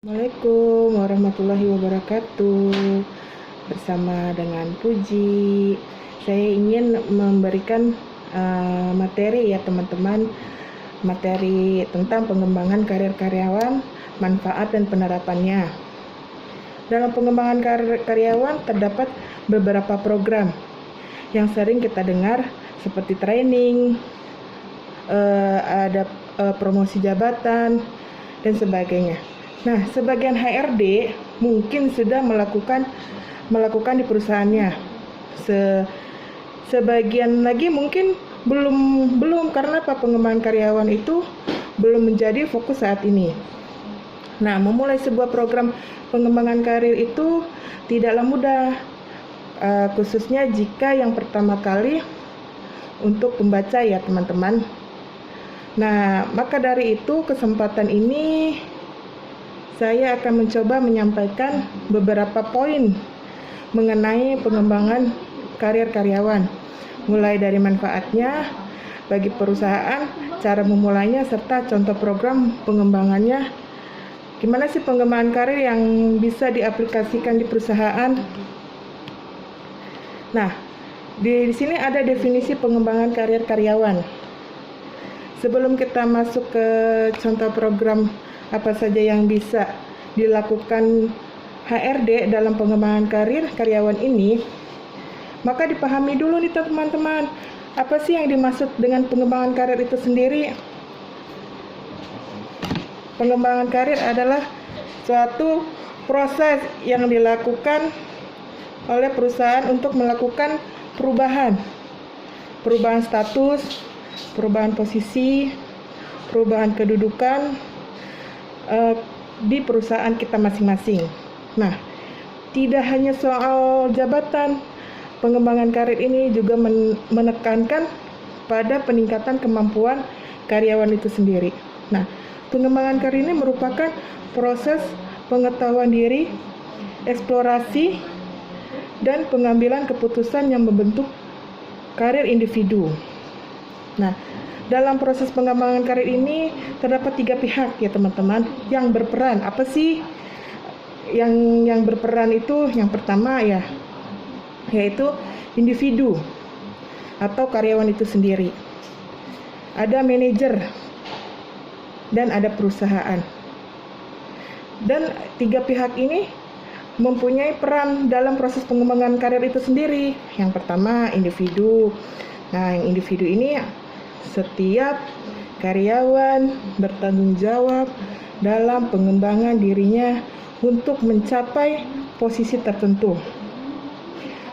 Assalamualaikum warahmatullahi wabarakatuh. Bersama dengan Puji, saya ingin memberikan materi ya teman-teman, materi tentang pengembangan karir karyawan, manfaat dan penerapannya. Dalam pengembangan karir karyawan terdapat beberapa program yang sering kita dengar seperti training, ada promosi jabatan dan sebagainya. Nah, sebagian HRD mungkin sudah melakukan di perusahaannya. Sebagian lagi mungkin belum karena pengembangan karyawan itu belum menjadi fokus saat ini. Nah, memulai sebuah program pengembangan karir itu tidaklah mudah, khususnya jika yang pertama kali untuk pembaca ya teman-teman. Nah, maka dari itu kesempatan ini saya akan mencoba menyampaikan beberapa poin mengenai pengembangan karir karyawan, mulai dari manfaatnya bagi perusahaan, cara memulainya, serta contoh program pengembangannya. Gimana sih pengembangan karir yang bisa diaplikasikan di perusahaan? Nah, di sini ada definisi pengembangan karir karyawan. Sebelum kita masuk ke contoh program apa saja yang bisa dilakukan HRD dalam pengembangan karir karyawan ini, maka dipahami dulu nih teman-teman, apa sih yang dimaksud dengan pengembangan karir itu sendiri. Pengembangan karir adalah suatu proses yang dilakukan oleh perusahaan untuk melakukan perubahan status, perubahan posisi, perubahan kedudukan di perusahaan kita masing-masing. Nah, tidak hanya soal jabatan, pengembangan karir ini juga menekankan pada peningkatan kemampuan karyawan itu sendiri. Nah, pengembangan karir ini merupakan proses pengetahuan diri, eksplorasi, dan pengambilan keputusan yang membentuk karir individu. Nah, dalam proses pengembangan karir ini terdapat 3 pihak ya teman-teman yang berperan. Apa sih yang berperan itu? Yang pertama yaitu individu atau karyawan itu sendiri. Ada manajer dan ada perusahaan. Dan 3 pihak ini mempunyai peran dalam proses pengembangan karir itu sendiri. Yang pertama individu. Nah, yang individu ini setiap karyawan bertanggung jawab dalam pengembangan dirinya untuk mencapai posisi tertentu.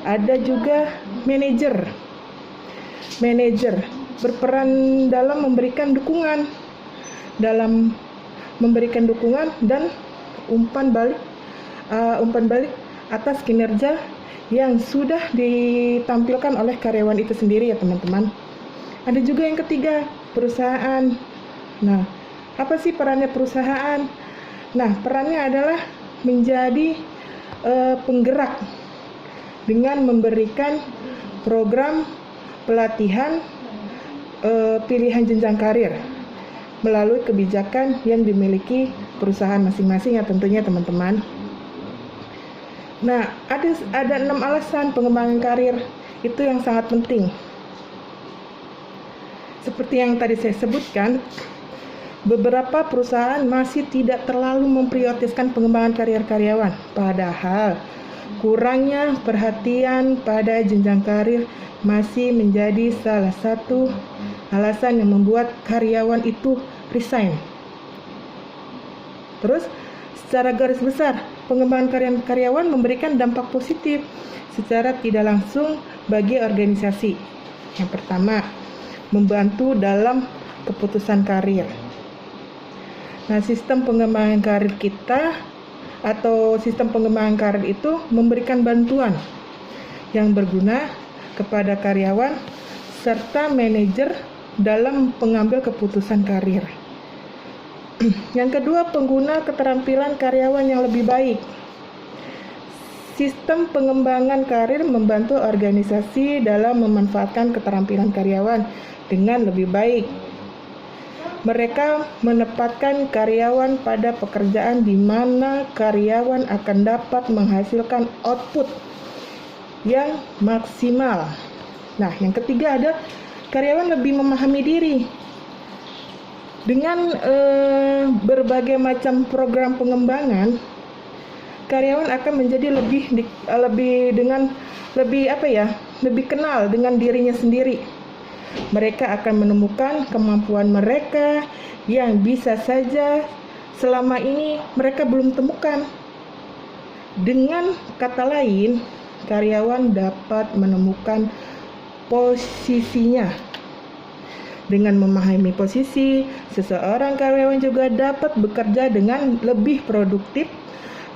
Ada juga manajer. Manajer berperan dalam memberikan dukungan dan umpan balik atas kinerja yang sudah ditampilkan oleh karyawan itu sendiri ya teman-teman. Ada juga yang ketiga, perusahaan. Nah, apa sih perannya perusahaan? Nah, perannya adalah menjadi penggerak dengan memberikan program pelatihan pilihan jenjang karir melalui kebijakan yang dimiliki perusahaan masing-masing ya tentunya teman-teman. Nah, ada 6 alasan pengembangan karir itu yang sangat penting. Seperti yang tadi saya sebutkan, beberapa perusahaan masih tidak terlalu memprioritaskan pengembangan karir karyawan. Padahal kurangnya perhatian pada jenjang karir masih menjadi salah satu alasan yang membuat karyawan itu resign. Terus, secara garis besar, pengembangan karyawan memberikan dampak positif secara tidak langsung bagi organisasi. Yang pertama, membantu dalam keputusan karir. Nah, sistem pengembangan karir kita atau sistem pengembangan karir itu memberikan bantuan yang berguna kepada karyawan serta manajer dalam pengambil keputusan karir. Yang kedua, pengguna keterampilan karyawan yang lebih baik. Sistem pengembangan karir membantu organisasi dalam memanfaatkan keterampilan karyawan dengan lebih baik. mereka menempatkan karyawan pada pekerjaan di mana karyawan akan dapat menghasilkan output yang maksimal. Nah, yang ketiga ada karyawan lebih memahami diri. Dengan berbagai macam program pengembangan, karyawan akan menjadi lebih kenal dengan dirinya sendiri. Mereka akan menemukan kemampuan mereka yang bisa saja selama ini mereka belum temukan. Dengan kata lain, karyawan dapat menemukan posisinya. Dengan memahami posisi, seseorang karyawan juga dapat bekerja dengan lebih produktif,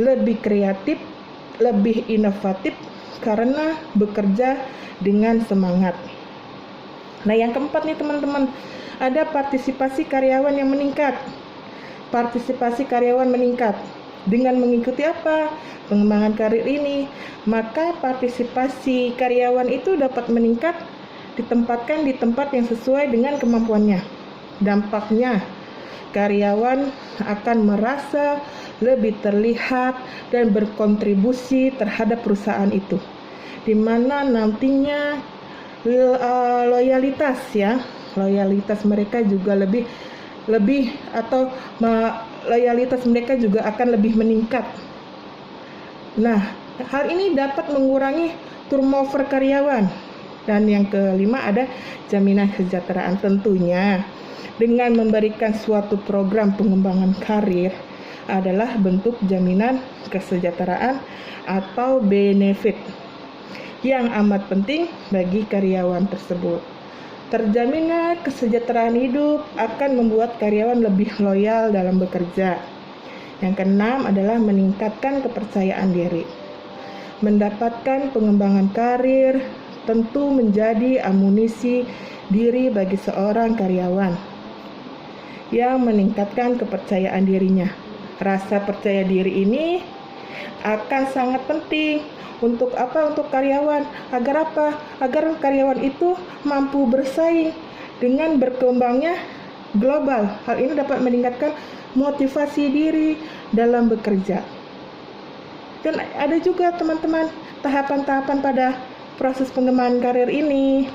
lebih kreatif, lebih inovatif karena bekerja dengan semangat. Nah, yang keempat nih teman-teman, ada partisipasi karyawan yang meningkat. Partisipasi karyawan meningkat dengan mengikuti apa? Pengembangan karir ini. Maka partisipasi karyawan itu dapat meningkat ditempatkan di tempat yang sesuai dengan kemampuannya. Dampaknya, karyawan akan merasa lebih terlihat dan berkontribusi terhadap perusahaan itu, di mana nantinya loyalitas mereka juga loyalitas mereka juga akan lebih meningkat. Nah, hal ini dapat mengurangi turnover karyawan. Dan yang kelima ada jaminan kesejahteraan. Tentunya dengan memberikan suatu program pengembangan karir adalah bentuk jaminan kesejahteraan atau benefit yang amat penting bagi karyawan tersebut. Terjaminnya kesejahteraan hidup akan membuat karyawan lebih loyal dalam bekerja. Yang keenam adalah meningkatkan kepercayaan diri. Mendapatkan pengembangan karir tentu menjadi amunisi diri bagi seorang karyawan yang meningkatkan kepercayaan dirinya. Rasa percaya diri ini akan sangat penting untuk apa? Untuk karyawan. Agar apa? Agar karyawan itu mampu bersaing dengan berkembangnya global. Hal ini dapat meningkatkan motivasi diri dalam bekerja. Dan ada juga teman-teman tahapan-tahapan pada proses pengembangan karir ini.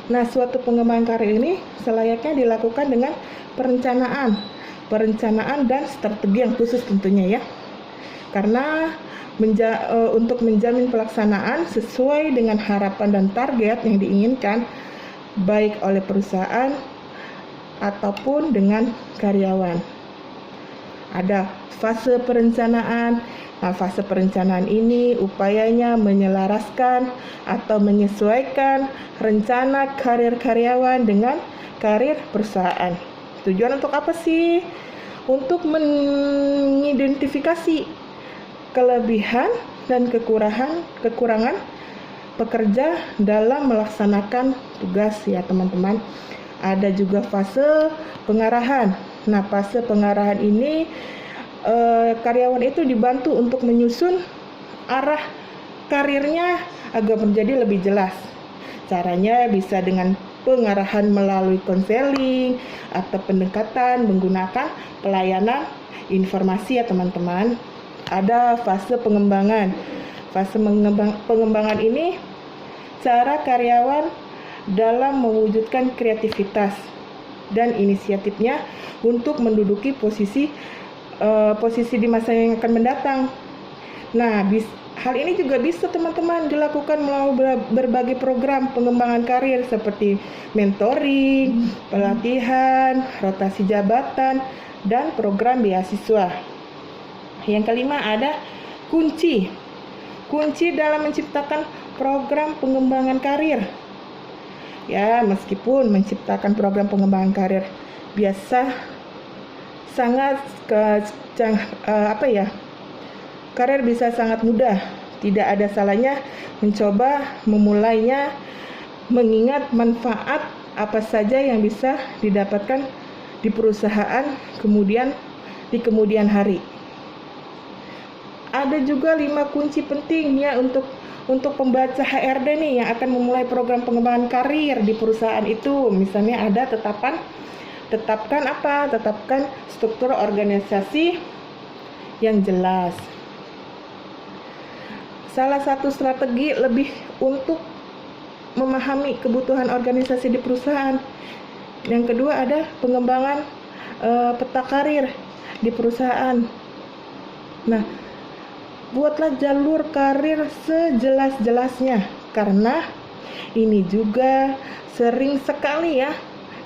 Nah, suatu pengembangan karir ini selayaknya dilakukan dengan perencanaan dan strategi yang khusus tentunya ya. Karena untuk menjamin pelaksanaan sesuai dengan harapan dan target yang diinginkan baik oleh perusahaan ataupun dengan karyawan. Ada fase perencanaan. Nah, fase perencanaan ini upayanya menyelaraskan atau menyesuaikan rencana karir karyawan dengan karir perusahaan. Tujuan untuk apa sih? Untuk mengidentifikasi kelebihan dan kekurangan pekerja dalam melaksanakan tugas ya teman-teman. Ada juga fase pengarahan. Nah, fase pengarahan ini karyawan itu dibantu untuk menyusun arah karirnya agar menjadi lebih jelas. Caranya bisa dengan pengarahan melalui konseling atau pendekatan menggunakan pelayanan informasi ya teman-teman. Ada fase pengembangan. Fase pengembangan ini cara karyawan dalam mewujudkan kreativitas dan inisiatifnya untuk menduduki posisi di masa yang akan mendatang. Nah, hal ini juga bisa teman-teman dilakukan melalui berbagai program pengembangan karir seperti mentoring, pelatihan, rotasi jabatan, dan program beasiswa. Yang kelima ada kunci dalam menciptakan program pengembangan karir. Ya, meskipun menciptakan program pengembangan karir biasa sangat karir bisa sangat mudah. Tidak ada salahnya mencoba memulainya mengingat manfaat apa saja yang bisa didapatkan di perusahaan di kemudian hari. Ada juga 5 kunci penting ya untuk pembaca HRD nih yang akan memulai program pengembangan karir di perusahaan itu. Misalnya ada Tetapkan apa? Tetapkan struktur organisasi yang jelas. Salah satu strategi lebih untuk memahami kebutuhan organisasi di perusahaan. Yang kedua ada pengembangan peta karir di perusahaan. Nah, buatlah jalur karir sejelas-jelasnya, karena ini juga sering sekali ya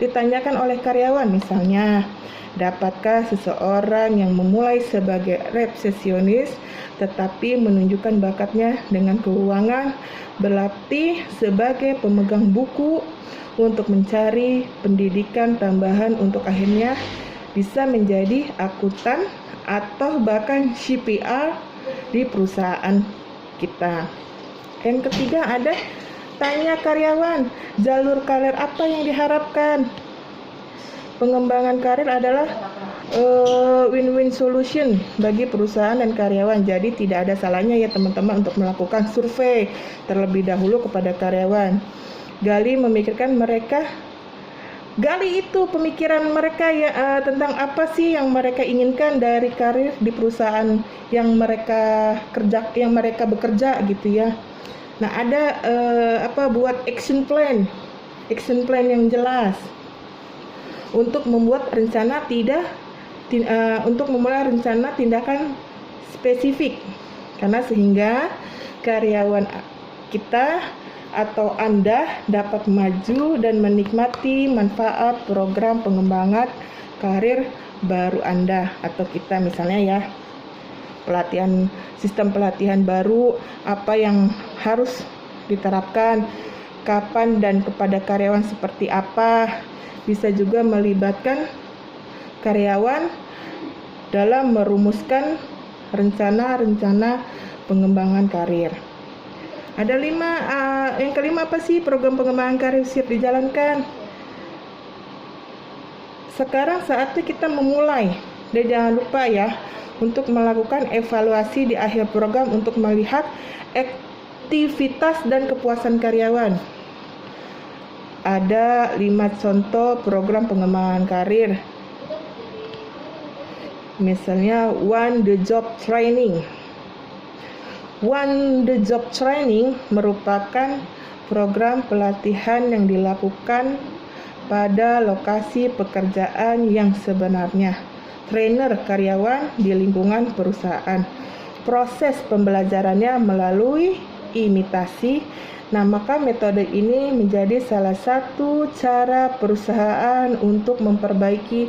ditanyakan oleh karyawan. Misalnya, dapatkah seseorang yang memulai sebagai resepsionis tetapi menunjukkan bakatnya dengan keuangan berlatih sebagai pemegang buku untuk mencari pendidikan tambahan untuk akhirnya bisa menjadi akuntan atau bahkan CPR di perusahaan kita. Yang ketiga ada tanya karyawan, jalur karir apa yang diharapkan. Pengembangan karir adalah win-win solution bagi perusahaan dan karyawan. Jadi tidak ada salahnya ya teman-teman untuk melakukan survei terlebih dahulu kepada karyawan. Gali itu pemikiran mereka ya tentang apa sih yang mereka inginkan dari karir di perusahaan yang mereka bekerja gitu ya. Nah, ada buat action plan yang jelas untuk membuat untuk memulai rencana tindakan spesifik, karena sehingga karyawan kita atau Anda dapat maju dan menikmati manfaat program pengembangan karir baru Anda atau kita misalnya ya. Sistem pelatihan baru apa yang harus diterapkan, kapan dan kepada karyawan seperti apa. Bisa juga melibatkan karyawan dalam merumuskan rencana-rencana pengembangan karir. Ada yang kelima apa sih program pengembangan karir siap dijalankan? Sekarang saatnya kita memulai. Dan jangan lupa ya untuk melakukan evaluasi di akhir program untuk melihat aktivitas dan kepuasan karyawan. Ada 5 contoh program pengembangan karir. Misalnya One the Job Training. One the Job Training merupakan program pelatihan yang dilakukan pada lokasi pekerjaan yang sebenarnya. Trainer karyawan di lingkungan perusahaan. Proses pembelajarannya melalui imitasi. Nah, maka metode ini menjadi salah satu cara perusahaan untuk memperbaiki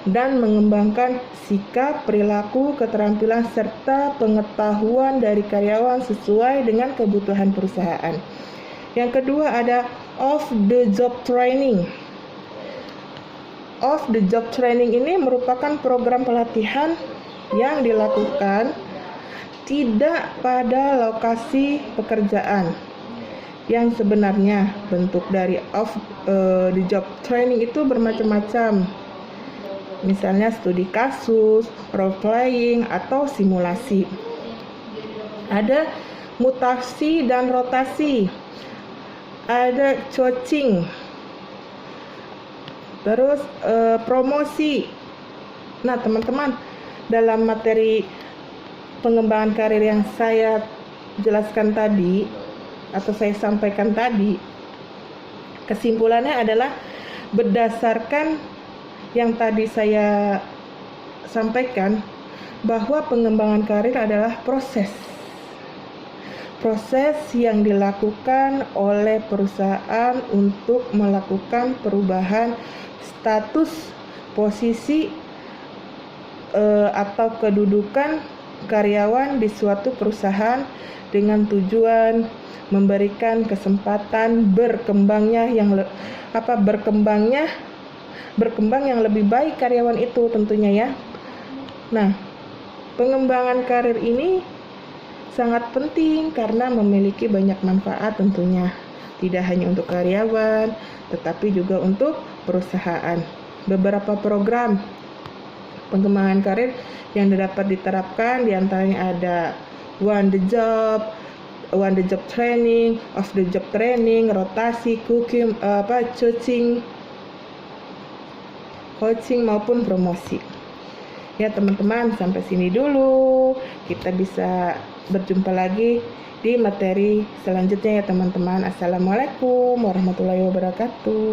dan mengembangkan sikap, perilaku, keterampilan, serta pengetahuan dari karyawan sesuai dengan kebutuhan perusahaan. Yang kedua ada off-the-job training. Off-the-job training ini merupakan program pelatihan yang dilakukan tidak pada lokasi pekerjaan. Yang sebenarnya bentuk dari off-the-job training itu bermacam-macam. Misalnya studi kasus, role playing, atau simulasi. Ada mutasi dan rotasi. Ada coaching. Terus promosi. Nah, teman-teman, dalam materi pengembangan karir yang saya jelaskan tadi atau saya sampaikan tadi, kesimpulannya adalah berdasarkan yang tadi saya sampaikan bahwa pengembangan karir adalah proses yang dilakukan oleh perusahaan untuk melakukan perubahan status, posisi atau kedudukan karyawan di suatu perusahaan dengan tujuan memberikan kesempatan berkembang yang lebih baik karyawan itu tentunya ya. Nah, pengembangan karir ini sangat penting karena memiliki banyak manfaat tentunya. Tidak hanya untuk karyawan, tetapi juga untuk perusahaan. Beberapa program pengembangan karir yang dapat diterapkan diantaranya ada One the Job Training, Off the Job Training, rotasi, coaching, coaching maupun promosi. Ya teman-teman, sampai sini dulu. Kita bisa berjumpa lagi di materi selanjutnya ya teman-teman. Assalamualaikum warahmatullahi wabarakatuh.